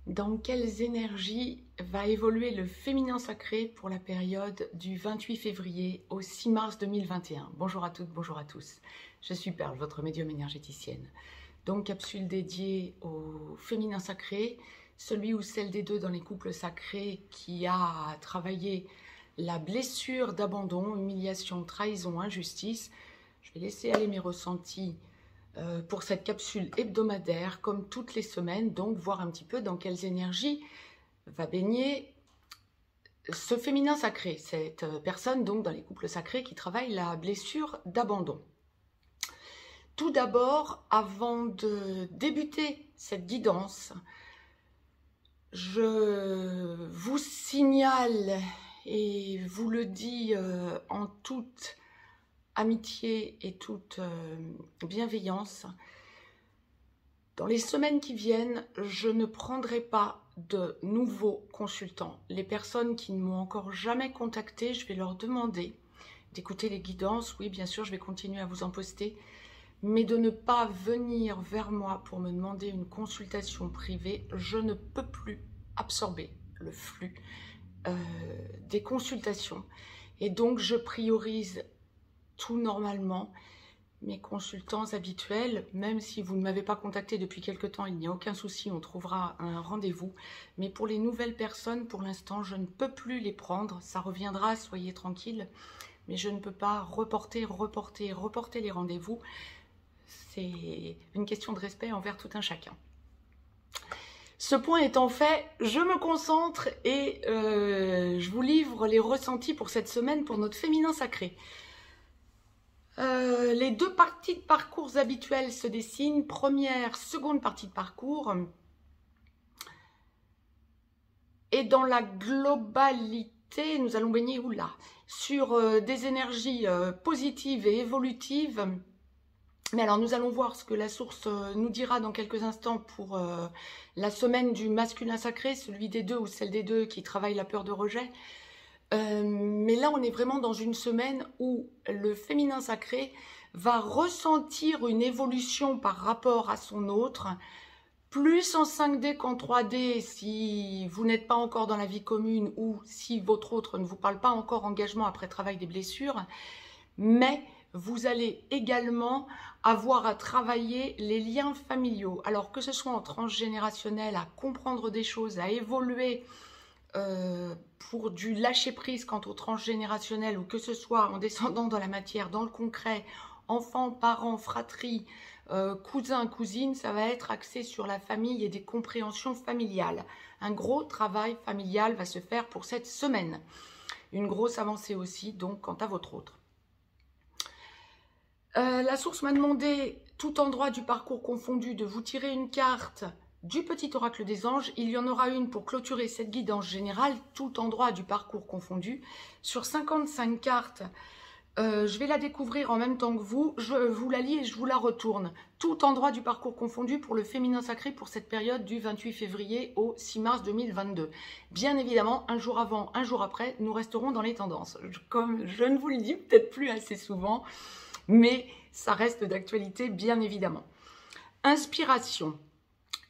Dans quelles énergies va évoluer le féminin sacré pour la période du 28 février au 6 mars 2021? Bonjour à toutes, bonjour à tous. Je suis Perle, votre médium énergéticienne. Donc, capsule dédiée au féminin sacré, celui ou celle des deux dans les couples sacrés qui a travaillé la blessure d'abandon, humiliation, trahison, injustice. Je vais laisser aller mes ressentis pour cette capsule hebdomadaire, comme toutes les semaines, donc voir un petit peu dans quelles énergies va baigner ce féminin sacré, cette personne donc dans les couples sacrés qui travaille la blessure d'abandon. Tout d'abord, avant de débuter cette guidance, je vous signale et vous le dis en toute amitié et toute bienveillance. Dans les semaines qui viennent, je ne prendrai pas de nouveaux consultants. Les personnes qui ne m'ont encore jamais contacté, je vais leur demander d'écouter les guidances. Oui, bien sûr, je vais continuer à vous en poster, mais de ne pas venir vers moi pour me demander une consultation privée. Je ne peux plus absorber le flux des consultations. Et donc, je priorise tout normalement mes consultants habituels, même si vous ne m'avez pas contacté depuis quelque temps, il n'y a aucun souci, on trouvera un rendez-vous. Mais pour les nouvelles personnes, pour l'instant, je ne peux plus les prendre. Ça reviendra, soyez tranquilles. Mais je ne peux pas reporter les rendez-vous. C'est une question de respect envers tout un chacun. Ce point étant fait, je me concentre et je vous livre les ressentis pour cette semaine pour notre féminin sacré. Les deux parties de parcours habituelles se dessinent. Première, seconde partie de parcours. Et dans la globalité, nous allons baigner sur des énergies positives et évolutives. Mais alors, nous allons voir ce que la source nous dira dans quelques instants pour la semaine du masculin sacré, celui des deux ou celle des deux qui travaille la peur de rejet. Mais là, on est vraiment dans une semaine où le féminin sacré va ressentir une évolution par rapport à son autre, plus en 5D qu'en 3D si vous n'êtes pas encore dans la vie commune ou si votre autre ne vous parle pas encore engagement après travail des blessures, mais vous allez également avoir à travailler les liens familiaux. Alors que ce soit en transgénérationnel, à comprendre des choses, à évoluer pour du lâcher-prise quant au transgénérationnel, ou que ce soit en descendant dans la matière, dans le concret, enfants, parents, fratrie, cousins, cousines, ça va être axé sur la famille et des compréhensions familiales. Un gros travail familial va se faire pour cette semaine. Une grosse avancée aussi, donc, quant à votre autre. La source m'a demandé, tout endroit du parcours confondu, de vous tirer une carte du petit oracle des anges. Il y en aura une pour clôturer cette guidance générale, tout endroit du parcours confondu. Sur 55 cartes, je vais la découvrir en même temps que vous. Je vous la lis et je vous la retourne. Tout endroit du parcours confondu pour le féminin sacré pour cette période du 28 février au 6 mars 2022. Bien évidemment, un jour avant, un jour après, nous resterons dans les tendances. Comme je ne vous le dis peut-être plus assez souvent, mais ça reste d'actualité, bien évidemment. Inspiration.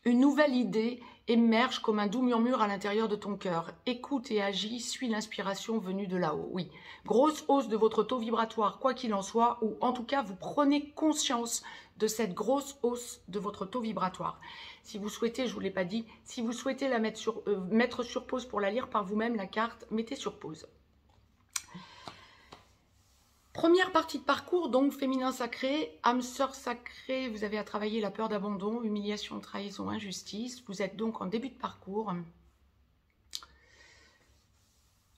Une nouvelle idée émerge comme un doux murmure à l'intérieur de ton cœur. Écoute et agis, suis l'inspiration venue de là-haut. Oui, grosse hausse de votre taux vibratoire, quoi qu'il en soit, ou en tout cas, vous prenez conscience de cette grosse hausse de votre taux vibratoire. Si vous souhaitez, je ne vous l'ai pas dit, si vous souhaitez la mettre sur pause pour la lire par vous-même, la carte, mettez sur pause. Première partie de parcours, donc féminin sacré, âme sœur sacrée, vous avez à travailler la peur d'abandon, humiliation, trahison, injustice. Vous êtes donc en début de parcours.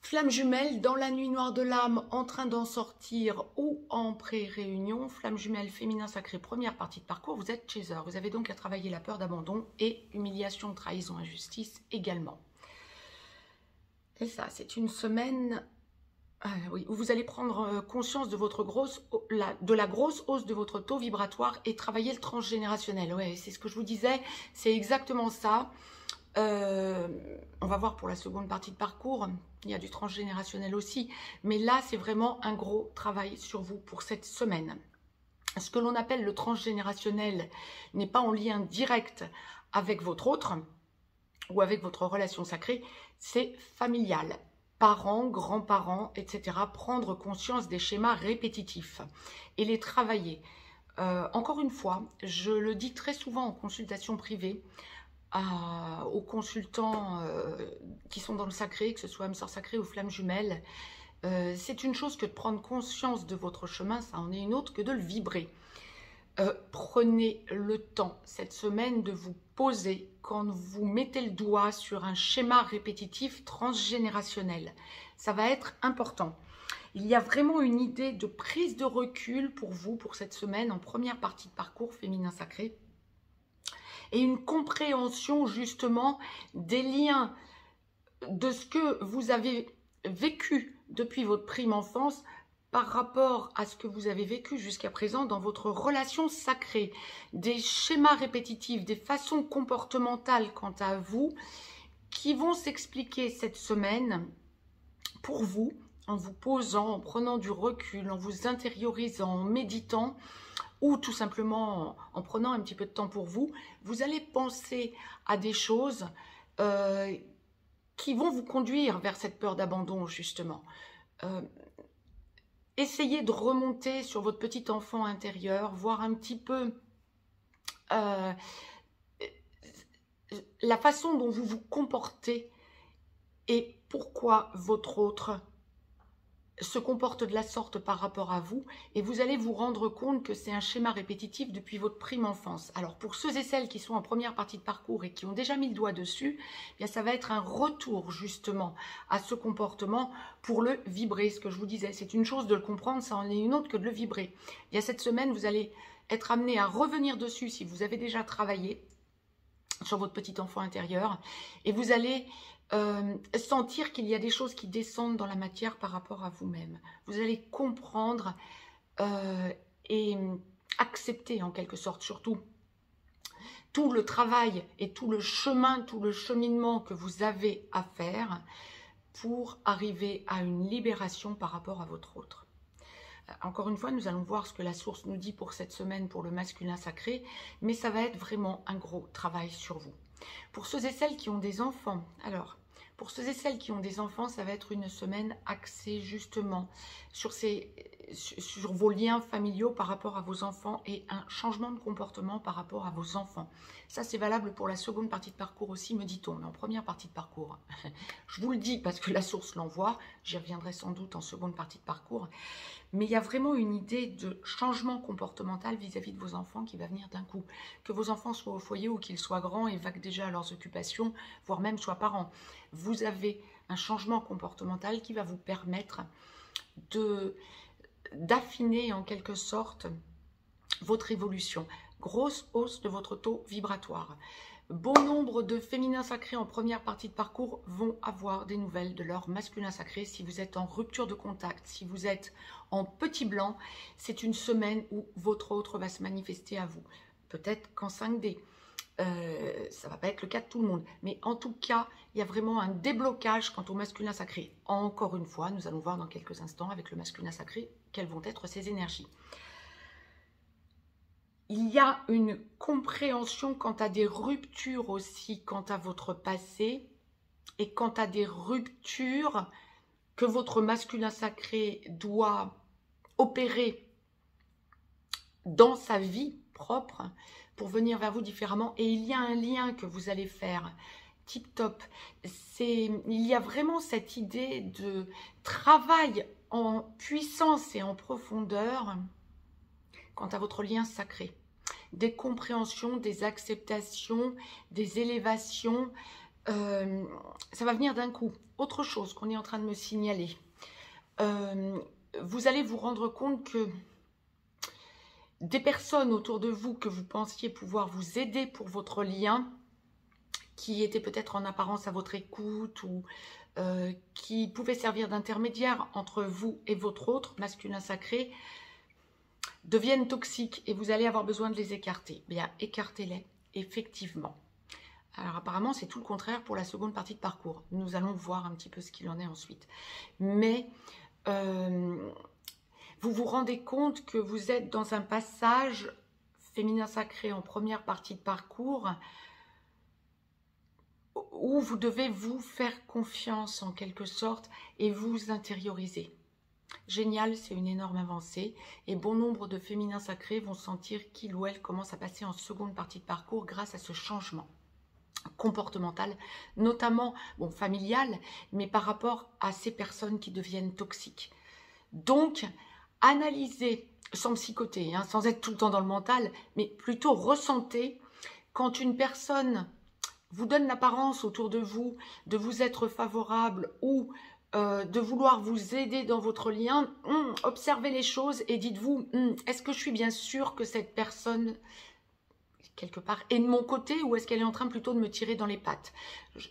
Flamme jumelle, dans la nuit noire de l'âme, en train d'en sortir ou en pré-réunion. Flamme jumelle, féminin sacré, première partie de parcours, vous êtes chaser. Vous avez donc à travailler la peur d'abandon et humiliation, trahison, injustice également. Et ça, c'est une semaine... oui, vous allez prendre conscience de la grosse hausse de votre taux vibratoire et travailler le transgénérationnel. Ouais, c'est ce que je vous disais, c'est exactement ça. On va voir pour la seconde partie de parcours, il y a du transgénérationnel aussi, mais là c'est vraiment un gros travail sur vous pour cette semaine. Ce que l'on appelle le transgénérationnel n'est pas en lien direct avec votre autre. ou avec votre relation sacrée, c'est familial. Parents, grands-parents, etc. Prendre conscience des schémas répétitifs et les travailler. Encore une fois, je le dis très souvent en consultation privée, aux consultants qui sont dans le sacré, que ce soit âme sœur sacrée ou flamme jumelle, c'est une chose que de prendre conscience de votre chemin, ça en est une autre que de le vibrer. Prenez le temps cette semaine de vous poser quand vous mettez le doigt sur un schéma répétitif transgénérationnel. Ça va être important. Il y a vraiment une idée de prise de recul pour vous, pour cette semaine, en première partie de parcours féminin sacré. Et une compréhension justement des liens de ce que vous avez vécu depuis votre prime enfance par rapport à ce que vous avez vécu jusqu'à présent dans votre relation sacrée. Des schémas répétitifs, des façons comportementales quant à vous qui vont s'expliquer cette semaine pour vous, en vous posant, en prenant du recul, en vous intériorisant, en méditant, ou tout simplement en prenant un petit peu de temps pour vous, vous allez penser à des choses qui vont vous conduire vers cette peur d'abandon, justement. Essayez de remonter sur votre petit enfant intérieur, voir un petit peu la façon dont vous vous comportez et pourquoi votre autre se comporte de la sorte par rapport à vous, et vous allez vous rendre compte que c'est un schéma répétitif depuis votre prime enfance. Alors pour ceux et celles qui sont en première partie de parcours et qui ont déjà mis le doigt dessus, eh bien ça va être un retour justement à ce comportement pour le vibrer. Ce que je vous disais, c'est une chose de le comprendre, ça en est une autre que de le vibrer. Il y a cette semaine, vous allez être amené à revenir dessus si vous avez déjà travaillé sur votre petit enfant intérieur, et vous allez sentir qu'il y a des choses qui descendent dans la matière par rapport à vous-même. Vous allez comprendre et accepter en quelque sorte, surtout, tout le travail et tout le chemin, tout le cheminement que vous avez à faire pour arriver à une libération par rapport à votre autre. Encore une fois, nous allons voir ce que la source nous dit pour cette semaine pour le masculin sacré, mais ça va être vraiment un gros travail sur vous. Pour ceux et celles qui ont des enfants, alors, pour ceux et celles qui ont des enfants, ça va être une semaine axée justement sur vos liens familiaux par rapport à vos enfants et un changement de comportement par rapport à vos enfants. Ça, c'est valable pour la seconde partie de parcours aussi, me dit-on, mais en première partie de parcours. Je vous le dis parce que la source l'envoie, j'y reviendrai sans doute en seconde partie de parcours. Mais il y a vraiment une idée de changement comportemental vis-à-vis de vos enfants qui va venir d'un coup. Que vos enfants soient au foyer ou qu'ils soient grands et vaquent déjà à leurs occupations, voire même soient parents. Vous avez un changement comportemental qui va vous permettre d'affiner en quelque sorte votre évolution. Grosse hausse de votre taux vibratoire. Bon nombre de féminins sacrés en première partie de parcours vont avoir des nouvelles de leur masculin sacré. Si vous êtes en rupture de contact, si vous êtes en petit blanc, c'est une semaine où votre autre va se manifester à vous. Peut-être qu'en 5D. Ça ne va pas être le cas de tout le monde. Mais en tout cas, il y a vraiment un déblocage quant au masculin sacré. Encore une fois, nous allons voir dans quelques instants avec le masculin sacré quelles vont être ses énergies. Il y a une compréhension quant à des ruptures aussi, quant à votre passé, et quant à des ruptures que votre masculin sacré doit opérer dans sa vie propre pour venir vers vous différemment. Et il y a un lien que vous allez faire tip top. Il y a vraiment cette idée de travail en puissance et en profondeur quant à votre lien sacré. Des compréhensions, des acceptations, des élévations. Ça va venir d'un coup. Autre chose qu'on est en train de me signaler. Vous allez vous rendre compte que des personnes autour de vous que vous pensiez pouvoir vous aider pour votre lien, qui étaient peut-être en apparence à votre écoute ou qui pouvaient servir d'intermédiaire entre vous et votre autre, masculin sacré, deviennent toxiques et vous allez avoir besoin de les écarter. Bien, écartez-les, effectivement. Alors apparemment, c'est tout le contraire pour la seconde partie de parcours. Nous allons voir un petit peu ce qu'il en est ensuite. Mais vous vous rendez compte que vous êtes dans un passage féminin sacré en première partie de parcours où vous devez vous faire confiance en quelque sorte et vous intérioriser. Génial, c'est une énorme avancée et bon nombre de féminins sacrés vont sentir qu'il ou elle commence à passer en seconde partie de parcours grâce à ce changement comportemental, notamment familial, mais par rapport à ces personnes qui deviennent toxiques. Donc, analysez, sans psychoter, sans être tout le temps dans le mental, mais plutôt ressentez quand une personne vous donne l'apparence autour de vous être favorable ou de vouloir vous aider dans votre lien, observez les choses et dites-vous, est-ce que je suis bien sûre que cette personne, quelque part, est de mon côté ou est-ce qu'elle est en train plutôt de me tirer dans les pattes?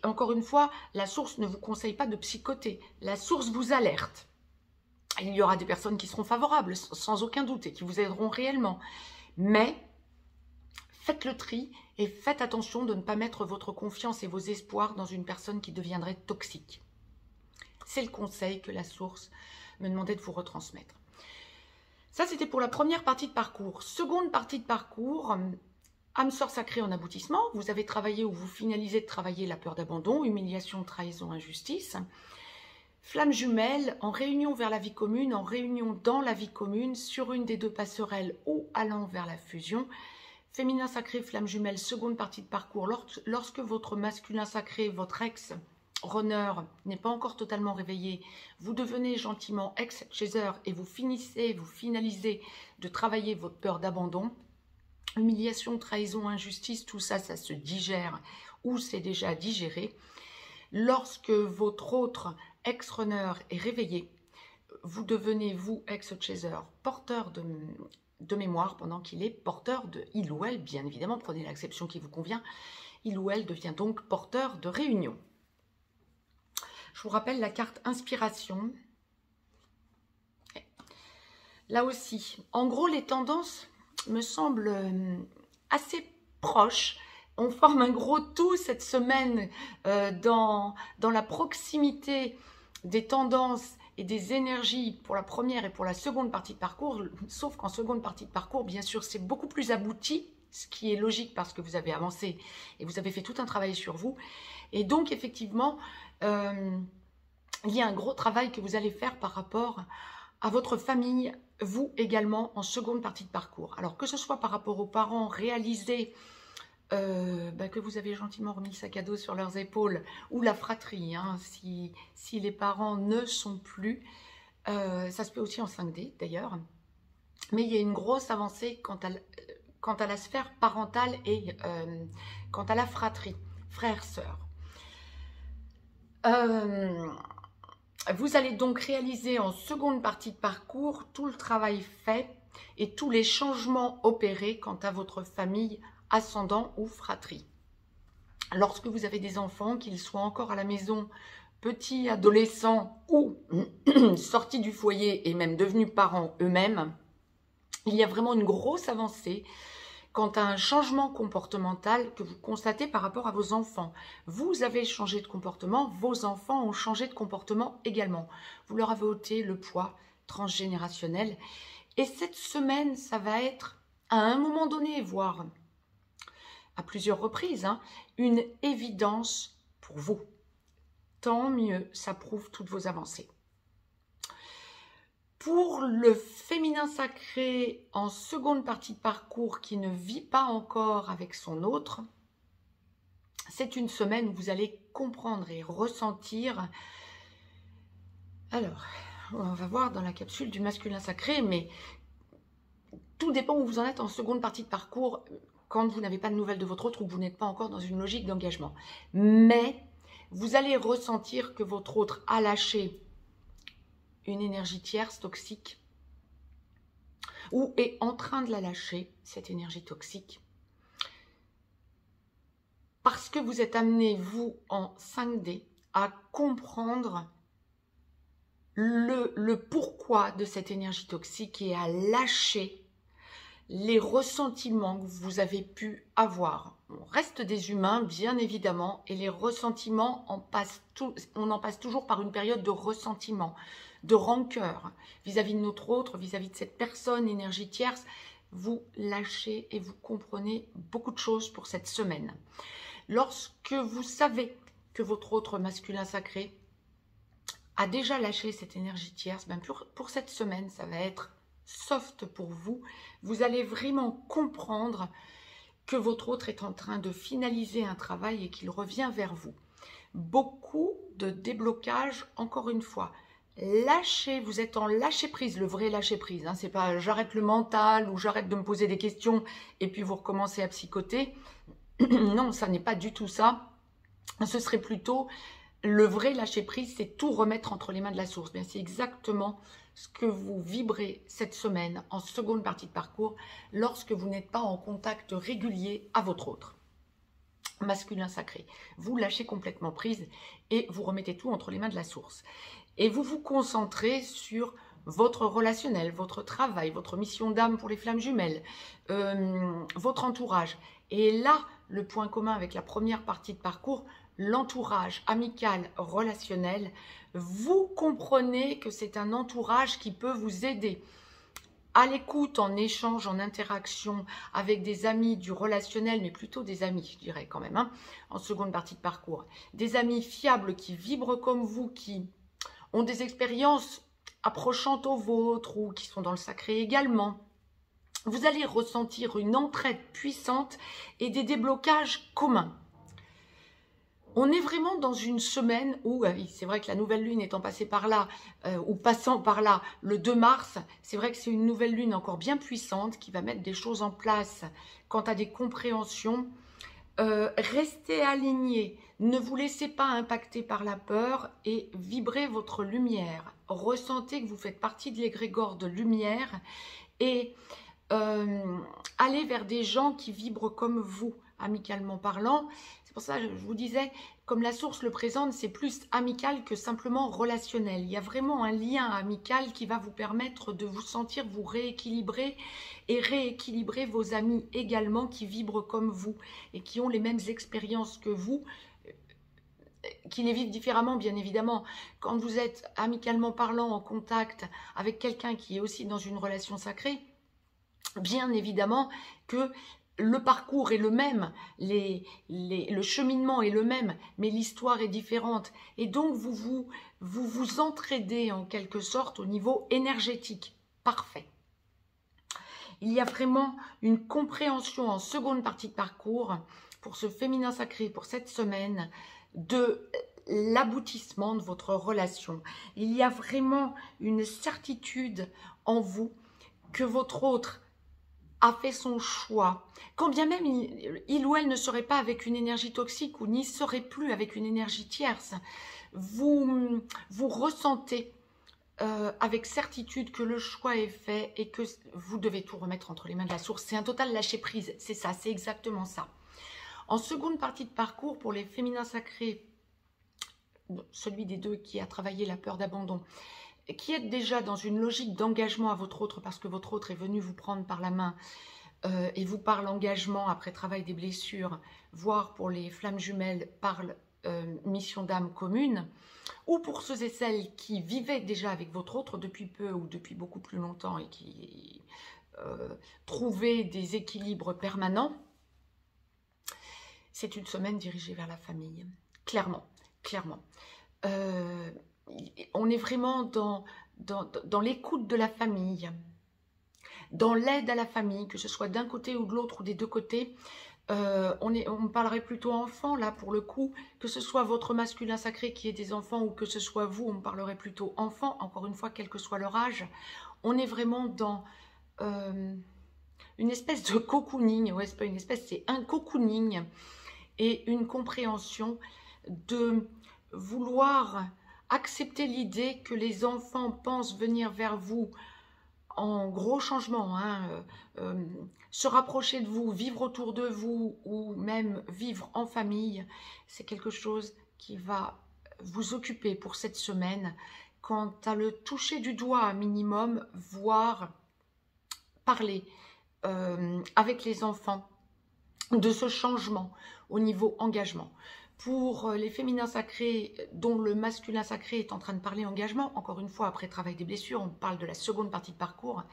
Encore une fois, la source ne vous conseille pas de psychoter, la source vous alerte. Il y aura des personnes qui seront favorables, sans aucun doute, et qui vous aideront réellement. Mais faites le tri et faites attention de ne pas mettre votre confiance et vos espoirs dans une personne qui deviendrait toxique. C'est le conseil que la source me demandait de vous retransmettre. Ça, c'était pour la première partie de parcours. Seconde partie de parcours, âme sœur sacrée en aboutissement. Vous avez travaillé ou vous finalisez de travailler la peur d'abandon, humiliation, trahison, injustice. Flamme jumelle, en réunion vers la vie commune, en réunion dans la vie commune, sur une des deux passerelles ou allant vers la fusion. Féminin sacré, flamme jumelle, seconde partie de parcours. Lorsque votre masculin sacré, votre ex-runner n'est pas encore totalement réveillé, vous devenez gentiment ex-chaser et vous finalisez de travailler votre peur d'abandon. Humiliation, trahison, injustice, tout ça, ça se digère ou c'est déjà digéré. Lorsque votre autre ex-runner est réveillé, vous devenez, vous, ex-chaser, porteur de mémoire pendant qu'il est porteur de il ou elle, bien évidemment, prenez l'acception qui vous convient, il ou elle devient donc porteur de réunion. Je vous rappelle la carte inspiration. Là aussi, en gros, les tendances me semblent assez proches. On forme un gros tout cette semaine dans la proximité des tendances et des énergies pour la première et pour la seconde partie de parcours, sauf qu'en seconde partie de parcours, bien sûr, c'est beaucoup plus abouti, ce qui est logique parce que vous avez avancé et vous avez fait tout un travail sur vous. Et donc, effectivement, il y a un gros travail que vous allez faire par rapport à votre famille, vous également, en seconde partie de parcours. Alors, que ce soit par rapport aux parents, réalisés que vous avez gentiment remis le sac à dos sur leurs épaules, ou la fratrie, si les parents ne sont plus, ça se fait aussi en 5D d'ailleurs, mais il y a une grosse avancée quant à la sphère parentale et quant à la fratrie, frères, sœurs. Vous allez donc réaliser en seconde partie de parcours tout le travail fait et tous les changements opérés quant à votre famille, ascendant ou fratrie. Lorsque vous avez des enfants, qu'ils soient encore à la maison, petits, adolescents ou sortis du foyer et même devenus parents eux-mêmes, il y a vraiment une grosse avancée quant à un changement comportemental que vous constatez par rapport à vos enfants. Vous avez changé de comportement, vos enfants ont changé de comportement également. Vous leur avez ôté le poids transgénérationnel. Et cette semaine, ça va être à un moment donné, voire à plusieurs reprises, une évidence pour vous. Tant mieux, ça prouve toutes vos avancées. Pour le féminin sacré en seconde partie de parcours qui ne vit pas encore avec son autre, c'est une semaine où vous allez comprendre et ressentir. Alors, on va voir dans la capsule du masculin sacré, mais tout dépend où vous en êtes en seconde partie de parcours quand vous n'avez pas de nouvelles de votre autre ou que vous n'êtes pas encore dans une logique d'engagement. Mais vous allez ressentir que votre autre a lâché une énergie tierce toxique ou est en train de la lâcher, cette énergie toxique, parce que vous êtes amené, vous, en 5D, à comprendre le pourquoi de cette énergie toxique et à lâcher les ressentiments que vous avez pu avoir. On reste des humains, bien évidemment, et les ressentiments, on en passe toujours par une période de ressentiment, de rancœur vis-à-vis de notre autre, vis-à-vis de cette personne, énergie tierce. Vous lâchez et vous comprenez beaucoup de choses pour cette semaine. Lorsque vous savez que votre autre masculin sacré a déjà lâché cette énergie tierce. Ben pour cette semaine, ça va être soft pour vous. Vous allez vraiment comprendre que votre autre est en train de finaliser un travail et qu'il revient vers vous. Beaucoup de déblocage, encore une fois. Lâchez, vous êtes en lâcher prise, le vrai lâcher prise. Hein, c'est pas j'arrête le mental ou j'arrête de me poser des questions et puis vous recommencez à psychoter. Non, ça n'est pas du tout ça. Ce serait plutôt le vrai lâcher prise, c'est tout remettre entre les mains de la source. Bien, c'est exactement ce que vous vibrez cette semaine en seconde partie de parcours lorsque vous n'êtes pas en contact régulier à votre autre masculin sacré. Vous lâchez complètement prise et vous remettez tout entre les mains de la source. Et vous vous concentrez sur votre relationnel, votre travail, votre mission d'âme pour les flammes jumelles, votre entourage. Et là, le point commun avec la première partie de parcours, l'entourage amical, relationnel, vous comprenez que c'est un entourage qui peut vous aider à l'écoute, en échange, en interaction avec des amis du relationnel, mais plutôt des amis, je dirais quand même, hein, en seconde partie de parcours. Des amis fiables qui vibrent comme vous, qui ont des expériences approchantes aux vôtres ou qui sont dans le sacré également. Vous allez ressentir une entraide puissante et des déblocages communs. On est vraiment dans une semaine où, c'est vrai que la nouvelle lune étant passée par là, ou passant par là le 2 mars, c'est vrai que c'est une nouvelle lune encore bien puissante qui va mettre des choses en place quant à des compréhensions. Restez alignés, ne vous laissez pas impacter par la peur et vibrez votre lumière. Ressentez que vous faites partie de l'égrégore de lumière et allez vers des gens qui vibrent comme vous, amicalement parlant. C'est pour ça que je vous disais, comme la source le présente, c'est plus amical que simplement relationnel. Il y a vraiment un lien amical qui va vous permettre de vous sentir vous rééquilibrer et rééquilibrer vos amis également qui vibrent comme vous et qui ont les mêmes expériences que vous, qui les vivent différemment bien évidemment. Quand vous êtes amicalement parlant en contact avec quelqu'un qui est aussi dans une relation sacrée, bien évidemment que le parcours est le même, le cheminement est le même, mais l'histoire est différente. Et donc, vous entraidez en quelque sorte au niveau énergétique. Parfait. Il y a vraiment une compréhension en seconde partie de parcours pour ce féminin sacré, pour cette semaine, de l'aboutissement de votre relation. Il y a vraiment une certitude en vous que votre autre a fait son choix, quand bien même il ou elle ne serait pas avec une énergie toxique ou n'y serait plus avec une énergie tierce, vous ressentez avec certitude que le choix est fait et que vous devez tout remettre entre les mains de la source. C'est un total lâcher prise, c'est ça, c'est exactement ça. En seconde partie de parcours, pour les féminins sacrés, celui des deux qui a travaillé la peur d'abandon, qui êtes déjà dans une logique d'engagement à votre autre parce que votre autre est venu vous prendre par la main et vous parle engagement après travail des blessures, voire pour les flammes jumelles parle mission d'âme commune, ou pour ceux et celles qui vivaient déjà avec votre autre depuis peu ou depuis beaucoup plus longtemps et qui trouvaient des équilibres permanents, c'est une semaine dirigée vers la famille, clairement, clairement. On est vraiment dans l'écoute de la famille, dans l'aide à la famille, que ce soit d'un côté ou de l'autre ou des deux côtés. On parlerait plutôt enfant là pour le coup, que ce soit votre masculin sacré qui ait des enfants ou que ce soit vous, on parlerait plutôt enfant, encore une fois, quel que soit leur âge. On est vraiment dans une espèce de cocooning, ouais, c'est pas une espèce, c'est un cocooning et une compréhension de vouloir accepter l'idée que les enfants pensent venir vers vous en gros changement, hein, se rapprocher de vous, vivre autour de vous ou même vivre en famille, c'est quelque chose qui va vous occuper pour cette semaine. Quant à le toucher du doigt minimum, voire parler avec les enfants de ce changement au niveau engagement. Pour les féminins sacrés dont le masculin sacré est en train de parler engagement, encore une fois après travail des blessures, on parle de la seconde partie de parcours,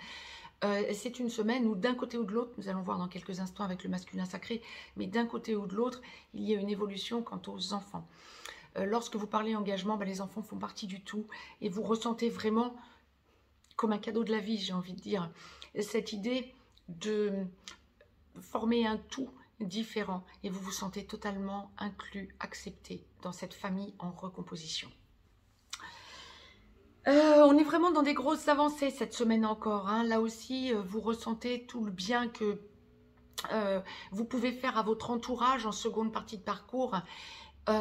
C'est une semaine où d'un côté ou de l'autre, nous allons voir dans quelques instants avec le masculin sacré, mais d'un côté ou de l'autre, il y a une évolution quant aux enfants. Lorsque vous parlez engagement, les enfants font partie du tout et vous ressentez vraiment comme un cadeau de la vie, j'ai envie de dire, cette idée de former un tout différent et vous vous sentez totalement inclus, accepté dans cette famille en recomposition. On est vraiment dans des grosses avancées cette semaine encore. Hein. Là aussi, vous ressentez tout le bien que vous pouvez faire à votre entourage en seconde partie de parcours. Il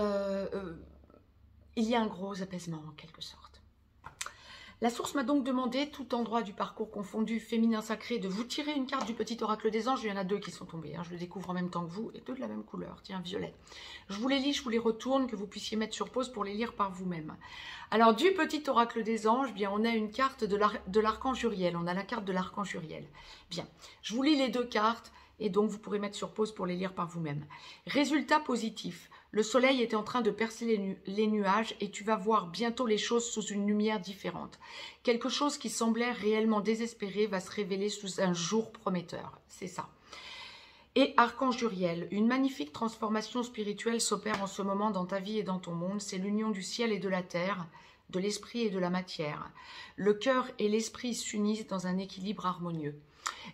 y a un gros apaisement en quelque sorte. La source m'a donc demandé, tout endroit du parcours confondu, féminin sacré, de vous tirer une carte du petit oracle des anges. Il y en a 2 qui sont tombées, hein. Je le découvre en même temps que vous, et 2 de la même couleur, tiens, violet. Je vous les lis, je vous les retourne, que vous puissiez mettre sur pause pour les lire par vous-même. Alors, du petit oracle des anges, bien, on a une carte de l'archange Uriel. On a la carte de l'archange Uriel. Bien, je vous lis les 2 cartes, et donc vous pourrez mettre sur pause pour les lire par vous-même. Résultat positif. Le soleil est en train de percer les nuages et tu vas voir bientôt les choses sous une lumière différente. Quelque chose qui semblait réellement désespéré va se révéler sous un jour prometteur. C'est ça. Et Archange Uriel, une magnifique transformation spirituelle s'opère en ce moment dans ta vie et dans ton monde. C'est l'union du ciel et de la terre, de l'esprit et de la matière. Le cœur et l'esprit s'unissent dans un équilibre harmonieux.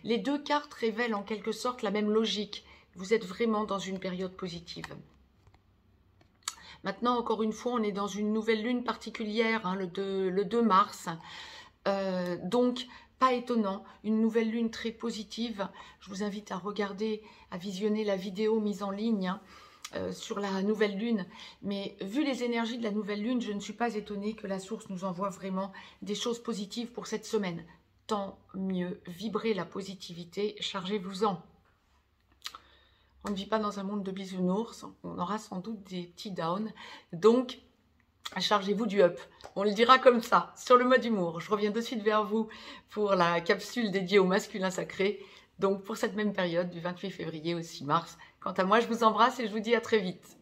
Les 2 cartes révèlent en quelque sorte la même logique. Vous êtes vraiment dans une période positive. Maintenant, encore une fois, on est dans une nouvelle lune particulière, hein, le 2 mars. Donc, pas étonnant, une nouvelle lune très positive. Je vous invite à regarder, à visionner la vidéo mise en ligne sur la nouvelle lune. Mais vu les énergies de la nouvelle lune, je ne suis pas étonnée que la source nous envoie vraiment des choses positives pour cette semaine. Tant mieux, vibrez la positivité, chargez-vous-en. On ne vit pas dans un monde de bisounours, on aura sans doute des petits downs. Donc, chargez-vous du up. On le dira comme ça, sur le mode humour. Je reviens de suite vers vous pour la capsule dédiée au masculin sacré. Donc, pour cette même période, du 28 février au 6 mars. Quant à moi, je vous embrasse et je vous dis à très vite.